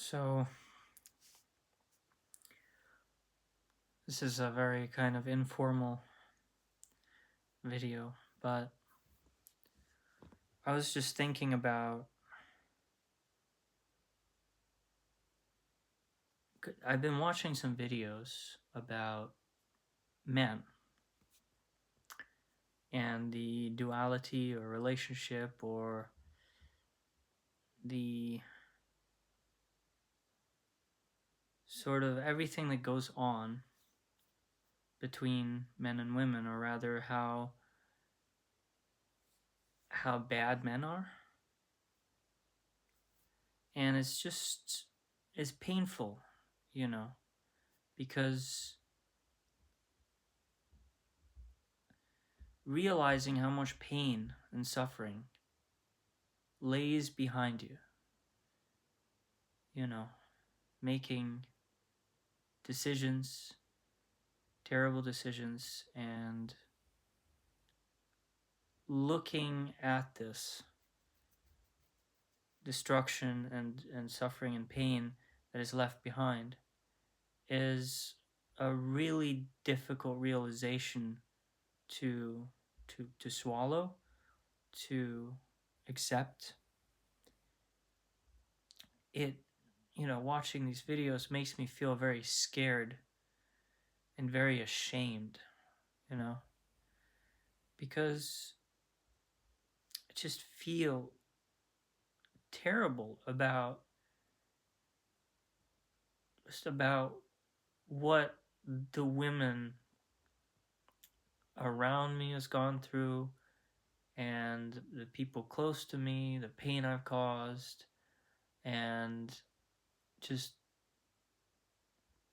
So, this is a very kind of informal video, but I was just thinking about. I've been watching some videos about men and the duality or relationship or the sort of everything that goes on between men and women, or rather how bad men are. And it's painful, you know, because realizing how much pain and suffering lays behind you, you know, making decisions, terrible decisions, and looking at this destruction and suffering and pain that is left behind is a really difficult realization to to swallow, to accept. It, watching these videos makes me feel very scared and very ashamed, you know, because I just feel terrible about what the women around me has gone through, and the people close to me, the pain I've caused, and just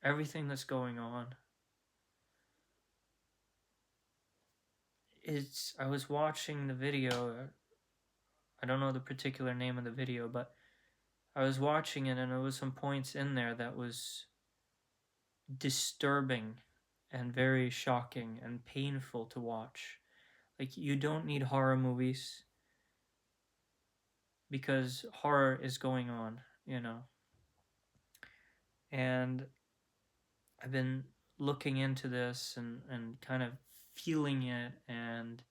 everything that's going on. I was watching the video. I don't know the particular name of the video, but I was watching it, and there was some points in there that was disturbing and very shocking and painful to watch. Like, you don't need horror movies because horror is going on, you know. And I've been looking into this and kind of feeling it and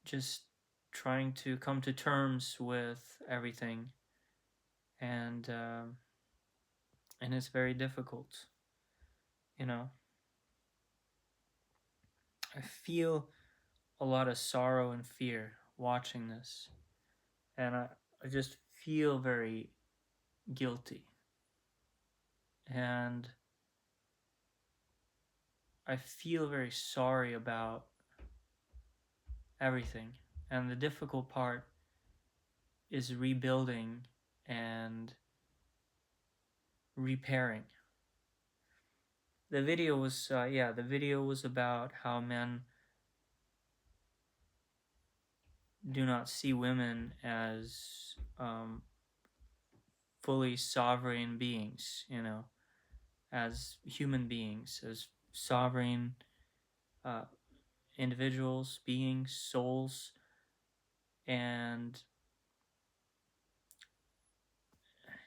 just trying to come to terms with everything. And it's very difficult, you know. I feel a lot of sorrow and fear watching this, and I just feel very guilty, and I feel very sorry about everything. And the difficult part is rebuilding and repairing. The video was about how men do not see women as fully sovereign beings, you know, as human beings, as sovereign uh, individuals, beings, souls, and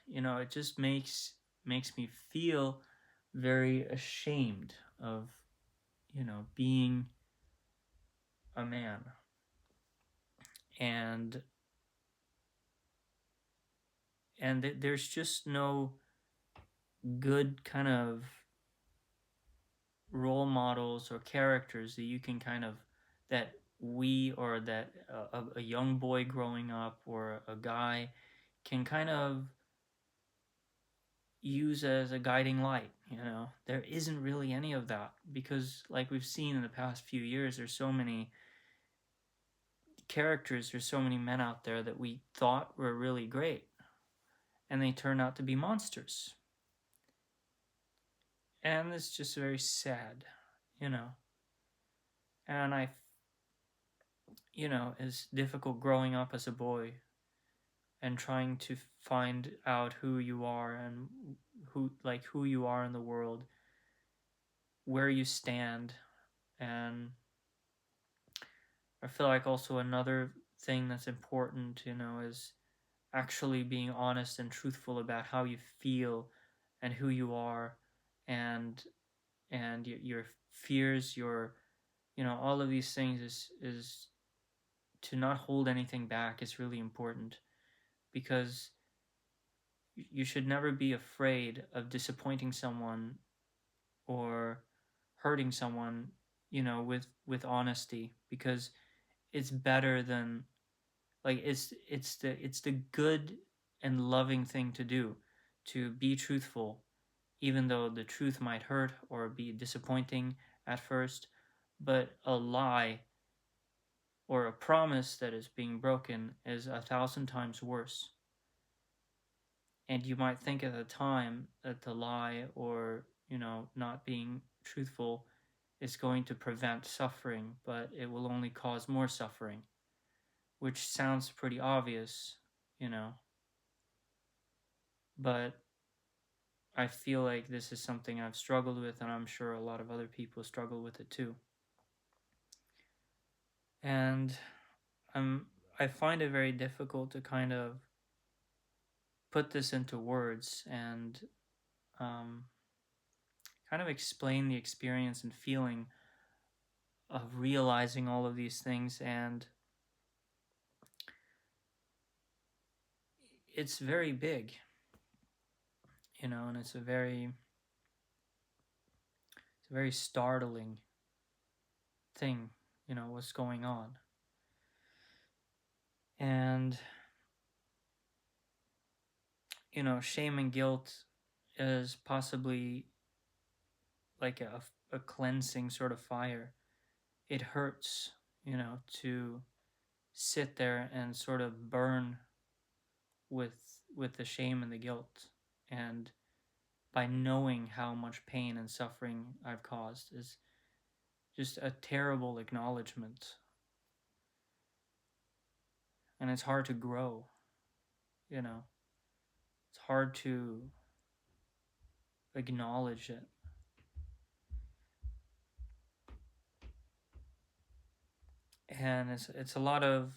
it just makes me feel very ashamed of being a man. And there's just no good kind of role models or characters that you can kind of that we or that a young boy growing up or a guy can kind of use as a guiding light. There isn't really any of that, because like we've seen in the past few years, there's so many characters, there's so many men out there that we thought were really great, and they turn out to be monsters. And it's just very sad, you know. And it's difficult growing up as a boy and trying to find out who you are and who you are in the world, where you stand. And I feel like also another thing that's important, is actually being honest and truthful about how you feel and who you are, and your fears, your, all of these things, is to not hold anything back is really important, because you should never be afraid of disappointing someone or hurting someone, with honesty, because it's better than, like, it's the good and loving thing to do, to be truthful, even though the truth might hurt or be disappointing at first. But a lie or a promise that is being broken is 1,000 times worse. And you might think at the time that the lie, or not being truthful, is going to prevent suffering, but it will only cause more suffering, which sounds pretty obvious, you know. But I feel like this is something I've struggled with, and I'm sure a lot of other people struggle with it too. And I find it very difficult to kind of put this into words, and um, kind of explain the experience and feeling of realizing all of these things. And it's very big, and it's a very startling thing, what's going on. And shame and guilt is possibly like a cleansing sort of fire. It hurts, to sit there and sort of burn with the shame and the guilt. And by knowing how much pain and suffering I've caused is just a terrible acknowledgement. And it's hard to grow, you know. It's hard to acknowledge it. And it's a lot of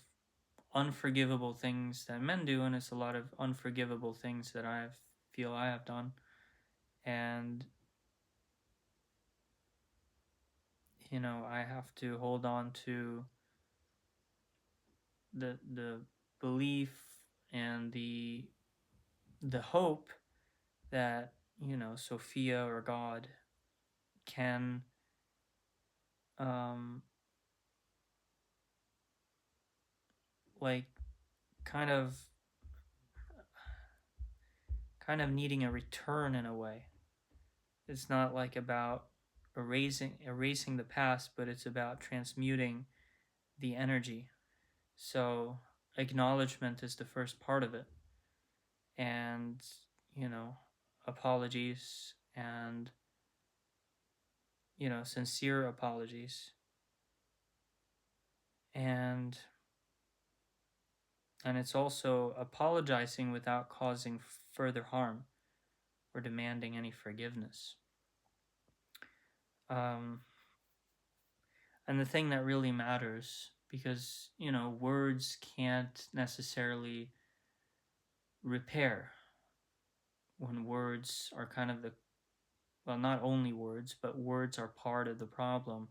unforgivable things that men do, and it's a lot of unforgivable things that I feel I have done. And I have to hold on to the belief and the hope that Sophia or God can um like kind of needing a return in a way. It's not like about erasing the past, but it's about transmuting the energy. So acknowledgement is the first part of it. And, apologies, and, sincere apologies. And it's also apologizing without causing further harm or demanding any forgiveness. And the thing that really matters, because, words can't necessarily repair, when words are kind of well, not only words, but words are part of the problem,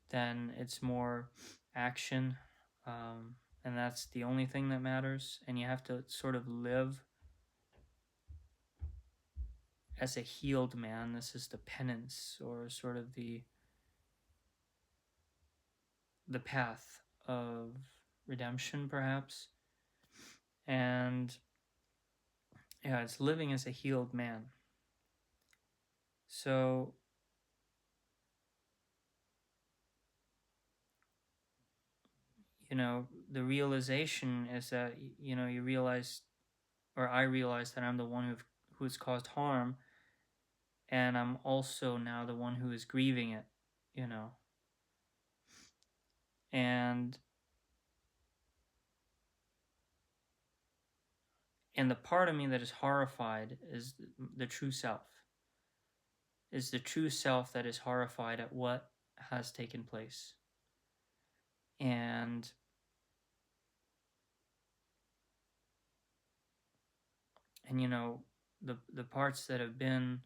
then it's more action. And that's the only thing that matters. And you have to sort of live as a healed man. This is the penance, or sort of the path of redemption, perhaps. And yeah, it's living as a healed man. So the realization is that you realize, or I realize, that I'm the one who has caused harm, and I'm also now the one who is grieving it, and the part of me that is horrified is the true self. Is the true self that is horrified at what has taken place. And And the parts that have been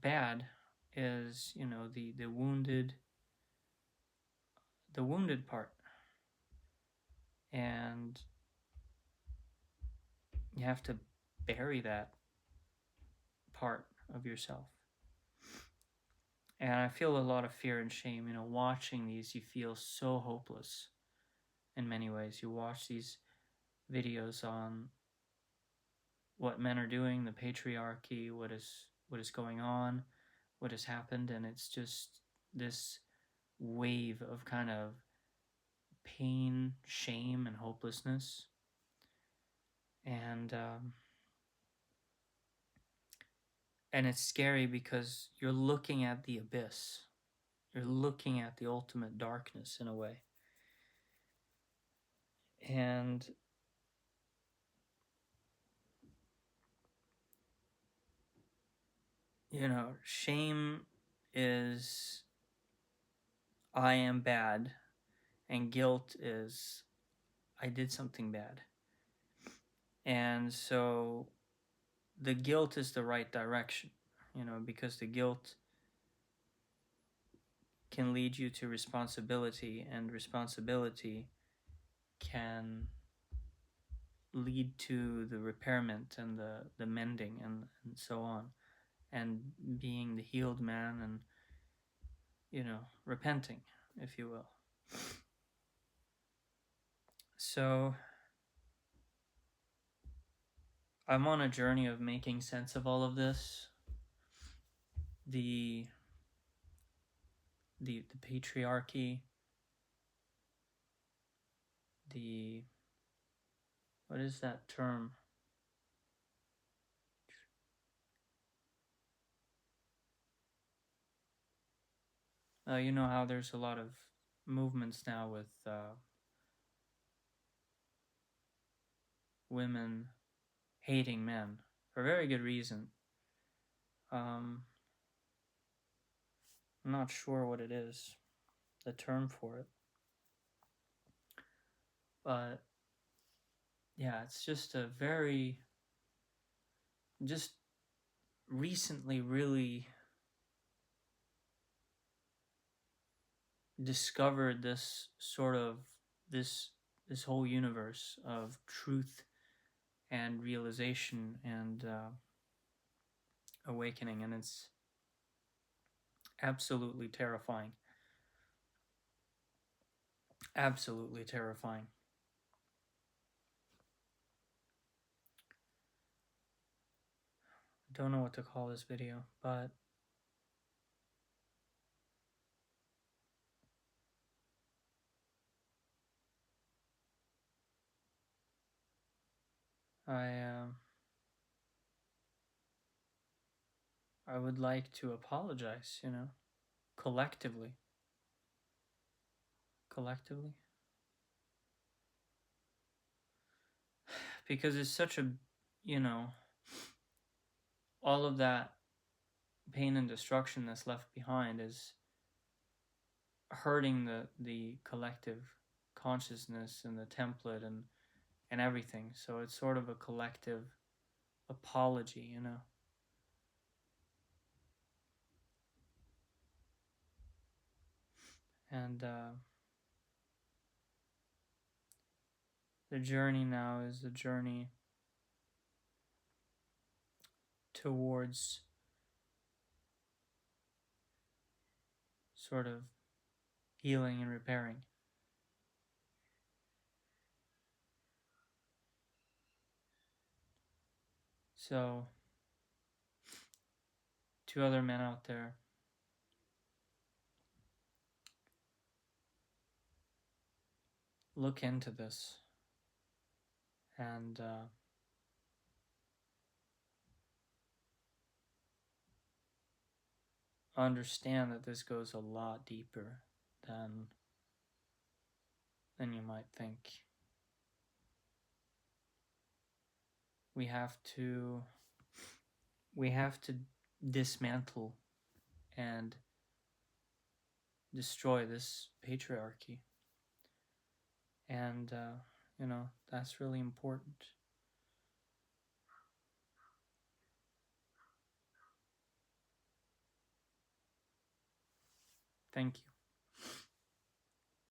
bad is the wounded part, and you have to bury that part of yourself. And I feel a lot of fear and shame. Watching these, you feel so hopeless in many ways. You watch these videos on what men are doing, the patriarchy, what is going on, what has happened, and it's just this wave of kind of pain, shame, and hopelessness. And it's scary because you're looking at the abyss. You're looking at the ultimate darkness in a way. And shame is I am bad, and guilt is I did something bad. And so the guilt is the right direction, because the guilt can lead you to responsibility, and responsibility can lead to the repairment and the mending and so on, and being the healed man and repenting, if you will. So I'm on a journey of making sense of all of this. The patriarchy, what is that term? You know how there's a lot of movements now with women hating men for very good reason. I'm not sure what it is, the term for it. But yeah, it's just just recently really discovered this sort of this whole universe of truth and realization and awakening, and it's absolutely terrifying. Absolutely terrifying. Don't know what to call this video, but I would like to apologize, collectively. Because it's such a, all of that pain and destruction that's left behind is hurting the collective consciousness and the template and everything. So it's sort of a collective apology, And the journey now is a journey towards sort of healing and repairing. So, to other men out there, look into this and understand that this goes a lot deeper than you might think. We have to dismantle and destroy this patriarchy, and that's really important. Thank you.